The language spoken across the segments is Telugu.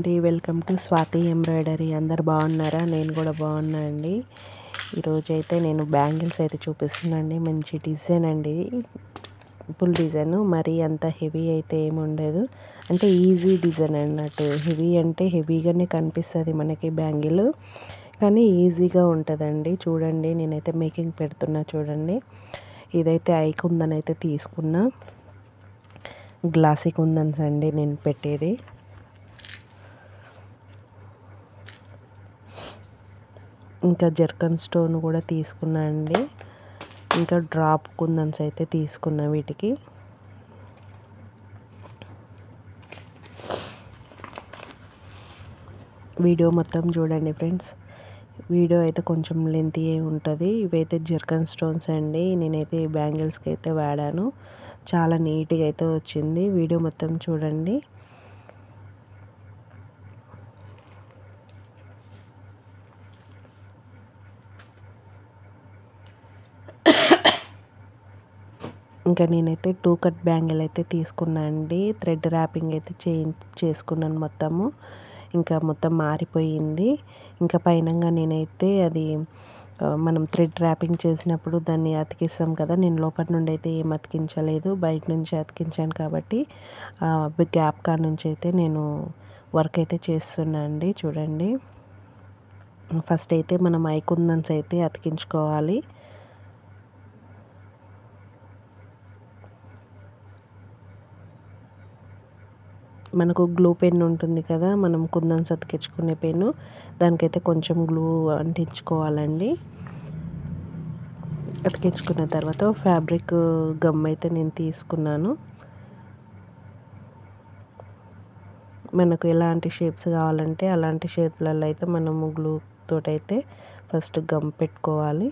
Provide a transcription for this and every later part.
అండి, వెల్కమ్ టు స్వాతి ఎంబ్రాయిడరీ. అందరు బాగున్నారా? నేను కూడా బాగున్నా అండి. ఈరోజైతే నేను బ్యాంగిల్స్ అయితే చూపిస్తున్నాండి. మంచి డిజైన్ అండి, సింపుల్ డిజైన్, మరి అంత హెవీ అయితే ఏమి ఉండదు. అంటే ఈజీ డిజైన్ అన్నట్టు. హెవీ అంటే హెవీగానే కనిపిస్తుంది మనకి బ్యాంగిల్, కానీ ఈజీగా ఉంటుందండి. చూడండి, నేనైతే మేకింగ్ పెడుతున్నా చూడండి. ఇదైతే ఐ కుందన్ అయితే తీసుకున్నా, గ్లాసీ కుందన్స్ అండి నేను పెట్టేది. ఇంకా జర్కన్ స్టోన్ కూడా తీసుకున్నా అండి. ఇంకా డ్రాప్ కుందన్స్ అయితే తీసుకున్నా వీటికి. వీడియో మొత్తం చూడండి ఫ్రెండ్స్. వీడియో అయితే కొంచెం లెంతీ ఉంటుంది. ఇవైతే జర్కన్ స్టోన్స్ అండి. నేనైతే ఈ బ్యాంగిల్స్కి అయితే వాడాను. చాలా నీట్గా అయితే వచ్చింది. వీడియో మొత్తం చూడండి. ఇంకా నేనైతే 2 కట్ బ్యాంగిల్ అయితే తీసుకున్నా అండి. థ్రెడ్ ర్యాపింగ్ అయితే చేసుకున్నాను మొత్తము. ఇంకా మొత్తం మారిపోయింది. ఇంకా పైనంగా నేనైతే అది మనం థ్రెడ్ ర్యాపింగ్ చేసినప్పుడు దాన్ని అతికిస్తాం కదా, నేను లోపల నుండి అయితే ఏం అతికించలేదు, బయట నుంచి అతికించాను. కాబట్టి గ్యాప్ కాడ నుంచి అయితే నేను వర్క్ అయితే చేస్తున్నా అండి. చూడండి, ఫస్ట్ అయితే మనం ఐ కుందన్స్ అయితే అతికించుకోవాలి. మనకు గ్లూ పెన్ ఉంటుంది కదా, మనం కుందన్స్ అతికించుకునే పెన్ను, దానికైతే కొంచెం గ్లూ అంటించుకోవాలండి. అతికించుకున్న తర్వాత ఫ్యాబ్రిక్ గమ్ అయితే నేను తీసుకున్నాను. మనకు ఎలాంటి షేప్స్ కావాలంటే అలాంటి షేప్లలో అయితే మనము గ్లూ తోటైతే ఫస్ట్ గమ్ పెట్టుకోవాలి.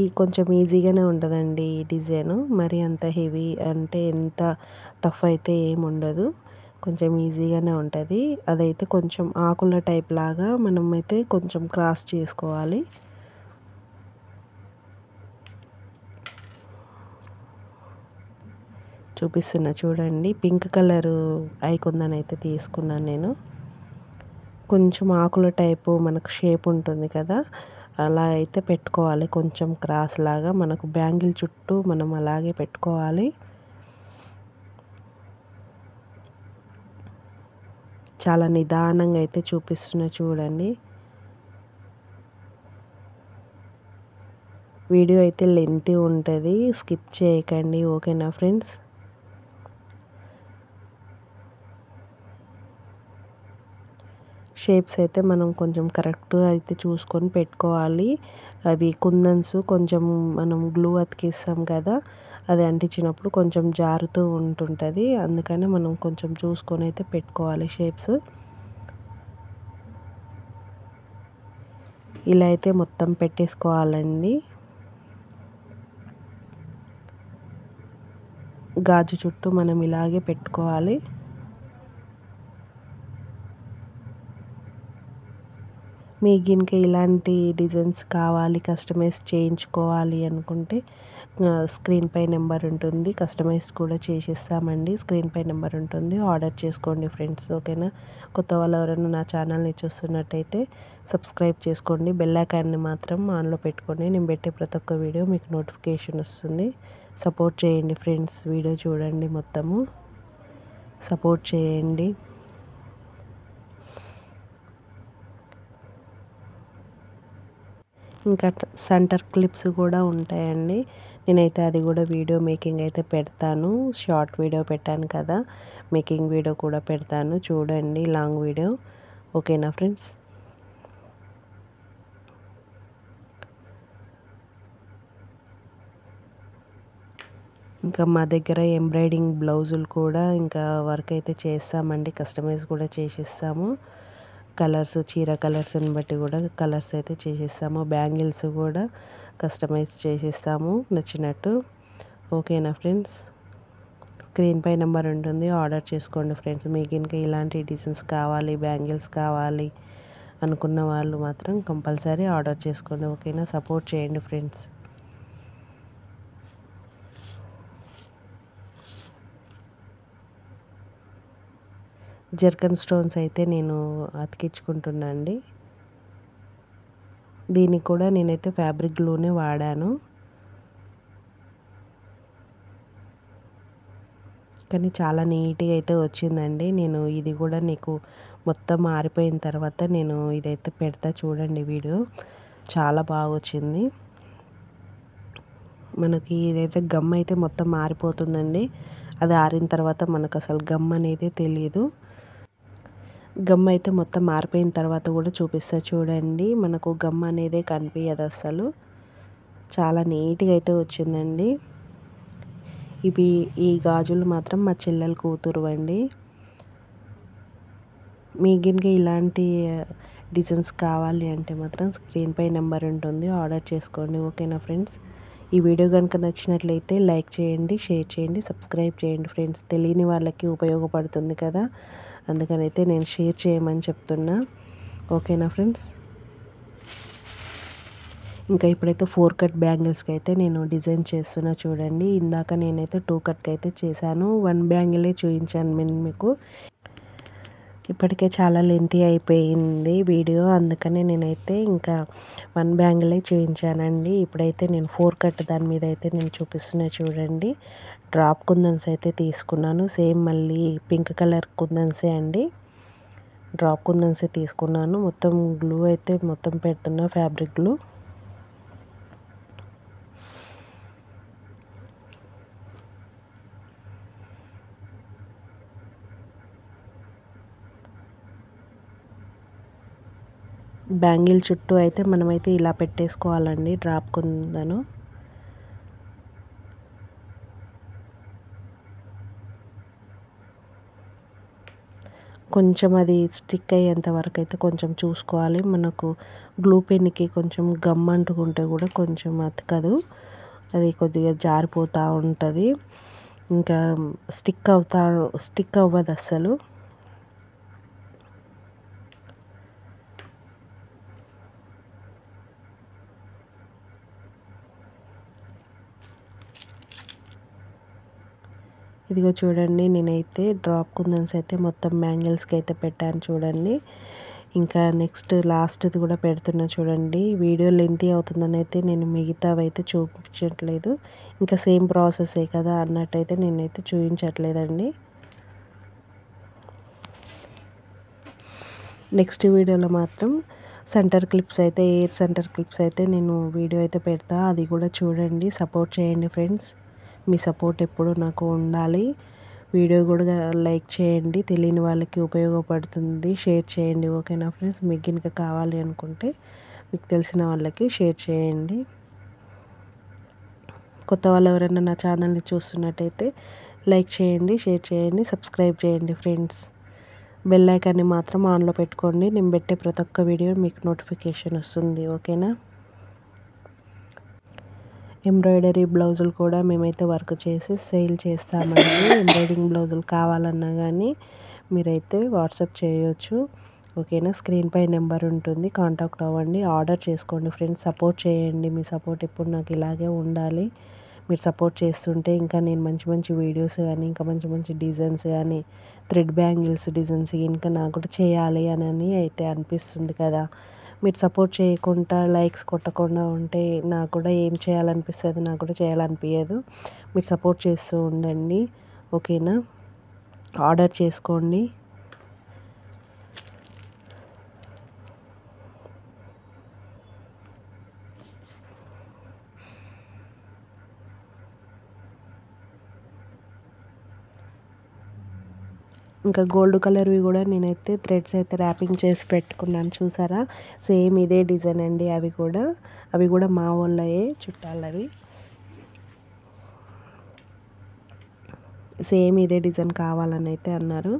ఈ కొంచెం ఈజీగానే ఉంటుందండి ఈ డిజైన్. మరి అంత హెవీ అంటే ఎంత టఫ్ అయితే ఏమి ఉండదు, కొంచెం ఈజీగానే ఉంటుంది. అదైతే కొంచెం ఆకుల టైప్ లాగా మనం అయితే కొంచెం క్రాస్ చేసుకోవాలి. చూపిస్తున్నా చూడండి. పింక్ కలర్ ఐ కుందన్ అయితే తీసుకున్నాను నేను. కొంచెం ఆకుల టైపు మనకు షేప్ ఉంటుంది కదా, అలా అయితే పెట్టుకోవాలి. కొంచెం క్రాస్ లాగా మనకు బ్యాంగిల్ చుట్టూ మనం అలాగే పెట్టుకోవాలి. చాలా నిదానంగా అయితే చూపిస్తున్నా చూడండి. వీడియో అయితే లెంతీ ఉంటుంది, స్కిప్ చేయకండి. ఓకేనా ఫ్రెండ్స్? షేప్స్ అయితే మనం కొంచెం కరెక్ట్గా అయితే చూసుకొని పెట్టుకోవాలి. అవి కుందన్స్ కొంచెం మనం గ్లూ అతికిస్తాం కదా, అది అంటించినప్పుడు కొంచెం జారుతూ ఉంటుంటుంది. అందుకని మనం కొంచెం చూసుకొని అయితే పెట్టుకోవాలి షేప్స్. ఇలా అయితే మొత్తం పెట్టేసుకోవాలండి. గాజు చుట్టూ మనం ఇలాగే పెట్టుకోవాలి. మీకు ఇంకా ఇలాంటి డిజైన్స్ కావాలి, కస్టమైజ్ చేయించుకోవాలి అనుకుంటే స్క్రీన్ పై నెంబర్ ఉంటుంది, కస్టమైజ్ కూడా చేసిస్తామండి. స్క్రీన్ పై నెంబర్ ఉంటుంది, ఆర్డర్ చేసుకోండి ఫ్రెండ్స్. ఓకేనా? కొత్త వాళ్ళు ఎవరైనా నా ఛానల్ని చూస్తున్నట్టయితే సబ్స్క్రైబ్ చేసుకోండి. బెల్ ఐకాన్ని మాత్రం ఆన్లో పెట్టుకోండి. నేను పెట్టే ప్రతి ఒక్క వీడియో మీకు నోటిఫికేషన్ వస్తుంది. సపోర్ట్ చేయండి ఫ్రెండ్స్. వీడియో చూడండి, మొత్తము సపోర్ట్ చేయండి. ఇంకా సెంటర్ క్లిప్స్ కూడా ఉంటాయండి. నేనైతే అది కూడా వీడియో మేకింగ్ అయితే పెడతాను. షార్ట్ వీడియో పెట్టాను కదా, మేకింగ్ వీడియో కూడా పెడతాను చూడండి, లాంగ్ వీడియో. ఓకేనా ఫ్రెండ్స్? ఇంకా మా దగ్గర ఎంబ్రాయిడింగ్ బ్లౌజులు కూడా ఇంకా వర్క్ అయితే చేస్తామండి, కస్టమైజ్ కూడా చేసిస్తాము. కలర్స్, చీర కలర్స్ని బట్టి కూడా కలర్స్ అయితే చేసిస్తాము. బ్యాంగిల్స్ కూడా కస్టమైజ్ చేసిస్తాము నచ్చినట్టు. ఓకేనా ఫ్రెండ్స్? స్క్రీన్ పై నెంబర్ ఉంటుంది, ఆర్డర్ చేసుకోండి ఫ్రెండ్స్. మీకు ఇంకా ఇలాంటి డిజైన్స్ కావాలి, బ్యాంగిల్స్ కావాలి అనుకున్న వాళ్ళు మాత్రం కంపల్సరీ ఆర్డర్ చేసుకోండి. ఓకేనా, సపోర్ట్ చేయండి ఫ్రెండ్స్. జర్కన్ స్టోన్స్ అయితే నేను అతికించుకుంటున్నా అండి. దీనికి కూడా నేనైతే ఫ్యాబ్రిక్ గ్లూనే వాడాను, కానీ చాలా నీట్గా అయితే వచ్చిందండి. నేను ఇది కూడా నీకు మొత్తం ఆరిపోయిన తర్వాత నేను ఇదైతే పెడతా చూడండి వీడియో. చాలా బాగా వచ్చింది. మనకి ఇదైతే గమ్ అయితే మొత్తం ఆరిపోతుందండి. అది ఆరిన తర్వాత మనకు అసలు గమ్ అనేది తెలియదు. గమ్ అయితే మొత్తం ఆరిపోయిన తర్వాత కూడా చూపిస్తా చూడండి. మనకు గమ్ అనేది కనిపించదు అసలు. చాలా నీట్గా అయితే వచ్చిందండి. ఈ గాజులు మాత్రం మా చెల్లెల కూతురు అండి. మీ గిన్నెకి ఇలాంటి డిజైన్స్ కావాలి అంటే మాత్రం స్క్రీన్ పై నెంబర్ ఉంటుంది, ఆర్డర్ చేసుకోండి. ఓకేనా ఫ్రెండ్స్. ఈ వీడియో కనుక నచ్చినట్లయితే లైక్ చేయండి, షేర్ చేయండి, సబ్స్క్రైబ్ చేయండి ఫ్రెండ్స్. తెలియని వాళ్ళకి ఉపయోగపడుతుంది కదా, అందుకనైతే నేను షేర్ చేయమని చెప్తున్నా. ఓకేనా ఫ్రెండ్స్. ఇంకా ఇప్పుడైతే 4 కట్ బ్యాంగిల్స్కి అయితే నేను డిజైన్ చేస్తున్నా చూడండి. ఇందాక నేనైతే 2 కట్కి అయితే చేశాను, 1 బ్యాంగిలే చూపించాను మీకు. ఇప్పటికే చాలా లెంతీ అయిపోయింది వీడియో, అందుకనే నేనైతే ఇంకా 1 బ్యాంగిలే చూపించానండి. ఇప్పుడైతే నేను 4 కట్ దాని మీద అయితే నేను చూపిస్తున్నా చూడండి. డ్రాప్ కుందన్స్ అయితే తీసుకున్నాను, సేమ్ మళ్ళీ పింక్ కలర్ కుందన్సే అండి. డ్రాప్ కుందన్సే తీసుకున్నాను. మొత్తం గ్లూ అయితే మొత్తం పెడుతున్నా, ఫ్యాబ్రిక్ గ్లూ. బ్యాంగిల్ చుట్టూ అయితే మనమైతే ఇలా పెట్టేసుకోవాలండి డ్రాప్ కుందను. కొంచెం అది స్టిక్ అయ్యేంత వరకు అయితే కొంచెం చూసుకోవాలి. మనకు గ్లూ పెన్కి కొంచెం గమ్ అంటుకుంటే కూడా కొంచెం అతకదు, అది కొద్దిగా జారిపోతూ ఉంటుంది. ఇంకా స్టిక్ అవ్వదు అస్సలు. ఇదిగో చూడండి, నేనైతే డ్రాప్ కుందన్స్ అయితే మొత్తం బ్యాంగిల్స్కి అయితే పెట్టాను చూడండి. ఇంకా నెక్స్ట్ లాస్ట్ది కూడా పెడుతున్నా చూడండి. వీడియో లెంతీ అవుతుందని అయితే నేను మిగతావి అయితే చూపించట్లేదు, ఇంకా సేమ్ ప్రాసెసే కదా అన్నట్టయితే నేనైతే చూపించట్లేదండి. నెక్స్ట్ వీడియోలో మాత్రం సెంటర్ క్లిప్స్ అయితే, ఎయిర్ సెంటర్ క్లిప్స్ అయితే నేను వీడియో అయితే పెడతా, అది కూడా చూడండి. సపోర్ట్ చేయండి ఫ్రెండ్స్. మీ సపోర్ట్ ఎప్పుడు నాకు ఉండాలి. వీడియో కూడా లైక్ చేయండి, తెలియని వాళ్ళకి ఉపయోగపడుతుంది, షేర్ చేయండి. ఓకేనా ఫ్రెండ్స్. మీకు ఇంకా కావాలి అనుకుంటే మీకు తెలిసిన వాళ్ళకి షేర్ చేయండి. కొత్త వాళ్ళు ఎవరైనా నా ఛానల్ని చూస్తున్నట్టయితే లైక్ చేయండి, షేర్ చేయండి, సబ్స్క్రైబ్ చేయండి ఫ్రెండ్స్. బెల్ ఐకాన్ని మాత్రం ఆన్లో పెట్టుకోండి, నేను పెట్టే ప్రతి ఒక్క వీడియో మీకు నోటిఫికేషన్ వస్తుంది. ఓకేనా. ఎంబ్రాయిడరీ బ్లౌజులు కూడా మేమైతే వర్క్ చేసి సేల్ చేస్తామండి. ఎంబ్రాయిడింగ్ బ్లౌజులు కావాలన్నా కానీ మీరైతే వాట్సాప్ చేయొచ్చు. ఓకేనా. స్క్రీన్ పై నెంబర్ ఉంటుంది, కాంటాక్ట్ అవ్వండి, ఆర్డర్ చేసుకోండి ఫ్రెండ్స్. సపోర్ట్ చేయండి, మీ సపోర్ట్ ఎప్పుడు నాకు ఇలాగే ఉండాలి. మీరు సపోర్ట్ చేస్తుంటే ఇంకా నేను మంచి మంచి వీడియోస్ కానీ, ఇంకా మంచి మంచి డిజైన్స్ కానీ, థ్రెడ్ బ్యాంగిల్స్ డిజైన్స్ ఇంకా నాకు కూడా చేయాలి అని అయితే అనిపిస్తుంది కదా. మీరు సపోర్ట్ చేయకుండా, లైక్స్ కొట్టకుండా ఉంటే నాకు కూడా ఏం చేయాలనిపిస్తుంది, నాకు కూడా చేయాలనిపించదు. మీరు సపోర్ట్ చేస్తూ ఉండండి. ఓకేనా. ఆర్డర్ చేసుకోండి. ఇంకా గోల్డ్ కలర్వి కూడా నేనైతే థ్రెడ్స్ అయితే ర్యాపింగ్ చేసి పెట్టుకున్నాను చూసారా. సేమ్ ఇదే డిజైన్ అండి. అవి కూడా మా వాళ్ళయే, చుట్టాలవి. సేమ్ ఇదే డిజైన్ కావాలని అయితే అన్నారు.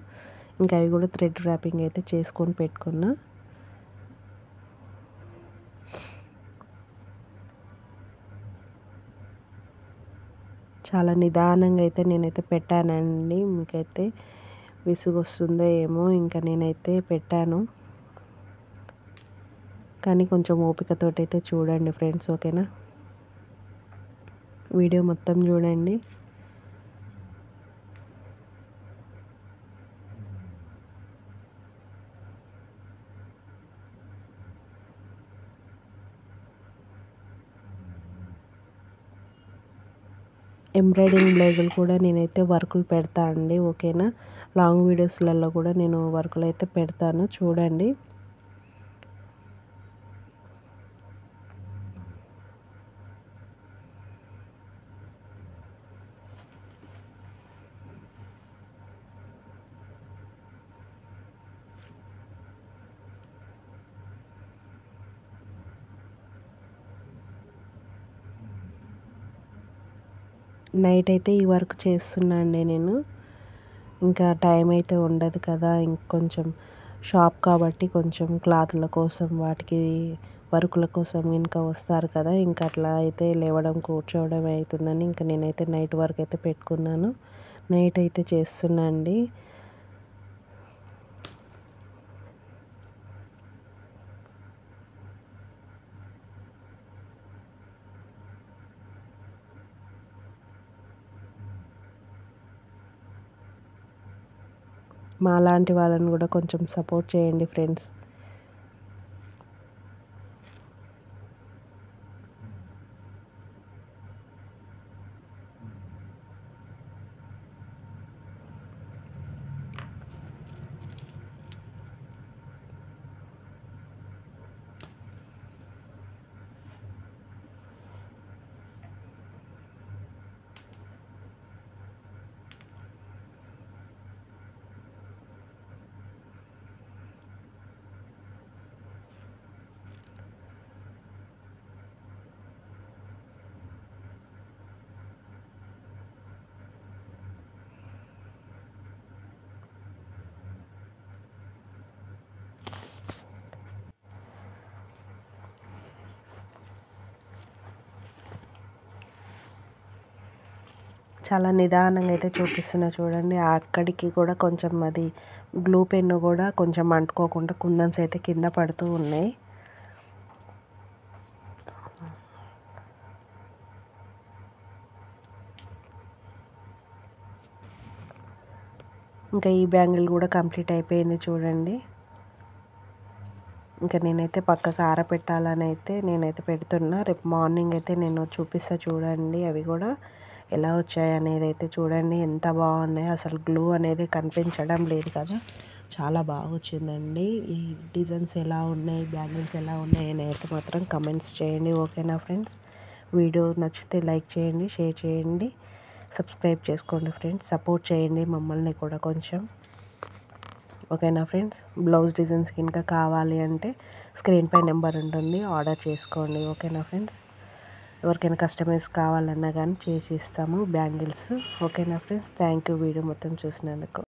ఇంకా అవి కూడా థ్రెడ్ ర్యాపింగ్ అయితే చేసుకొని పెట్టుకున్నా. చాలా నిదానంగా అయితే నేనైతే పెట్టానండి. మీకైతే విసుగు వస్తుందో ఏమో, ఇంకా నేనైతే పెట్టాను. కానీ కొంచెం ఓపికతోటి అయితే చూడండి ఫ్రెండ్స్, ఓకేనా. వీడియో మొత్తం చూడండి. ఎంబ్రాయిడింగ్ బ్లౌజులు కూడా నేనైతే వర్కులు పెడతా అండి, ఓకేనా. లాంగ్ వీడియోస్లలో కూడా నేను వర్కులు అయితే పెడతాను, చూడండి. నైట్ అయితే ఈ వర్క్ చేస్తున్నా అండి నేను. ఇంకా టైం అయితే ఉండదు కదా, ఇంకొంచెం షాప్ కాబట్టి కొంచెం క్లాతుల కోసం వాటికి వర్కుల కోసం ఇంకా వస్తారు కదా, ఇంకా అట్లా అయితే లేవడం కూర్చోవడం అవుతుందని ఇంకా నేనైతే నైట్ వర్క్ అయితే పెట్టుకున్నాను. నైట్ అయితే చేస్తున్నా అండి. మా లాంటి వాళ్ళని కూడా కొంచెం సపోర్ట్ చేయండి ఫ్రెండ్స్. చాలా నిదానంగా అయితే చూపిస్తున్నా చూడండి. అక్కడికి కూడా కొంచెం అది గ్లూ పెన్ కూడా కొంచెం అంటుకోకుండా కుందన్స్ అయితే కింద పడుతూ ఉన్నాయి. ఇంకా ఈ బ్యాంగిల్ కూడా కంప్లీట్ అయిపోయింది చూడండి. ఇంకా నేనైతే పక్కకు ఆరబెట్టాలని అయితే నేనైతే పెడుతున్నా. రేపు మార్నింగ్ అయితే నేను చూపిస్తా చూడండి, అవి కూడా ఎలా వచ్చాయి అనేది అయితే చూడండి. ఎంత బాగున్నాయి, అసలు గ్లూ అనేది కనిపించడం లేదు కదా, చాలా బాగా వచ్చిందండి. ఈ డిజైన్స్ ఎలా ఉన్నాయి, బ్యాంగిల్స్ ఎలా ఉన్నాయి అని అయితే మాత్రం కమెంట్స్ చేయండి, ఓకేనా ఫ్రెండ్స్. వీడియో నచ్చితే లైక్ చేయండి, షేర్ చేయండి, సబ్స్క్రైబ్ చేసుకోండి ఫ్రెండ్స్. సపోర్ట్ చేయండి మమ్మల్ని కూడా కొంచెం, ఓకేనా ఫ్రెండ్స్. బ్లౌజ్ డిజైన్స్కి ఇంకా కావాలి అంటే స్క్రీన్ పై నెంబర్ ఉంటుంది, ఆర్డర్ చేసుకోండి, ఓకేనా ఫ్రెండ్స్. ఎవరికైనా కస్టమైజ్ కావాలన్నా కానీ చేసి ఇస్తాము బ్యాంగిల్స్, ఓకేనా ఫ్రెండ్స్. థ్యాంక్ యూ వీడియో మొత్తం చూసినందుకు.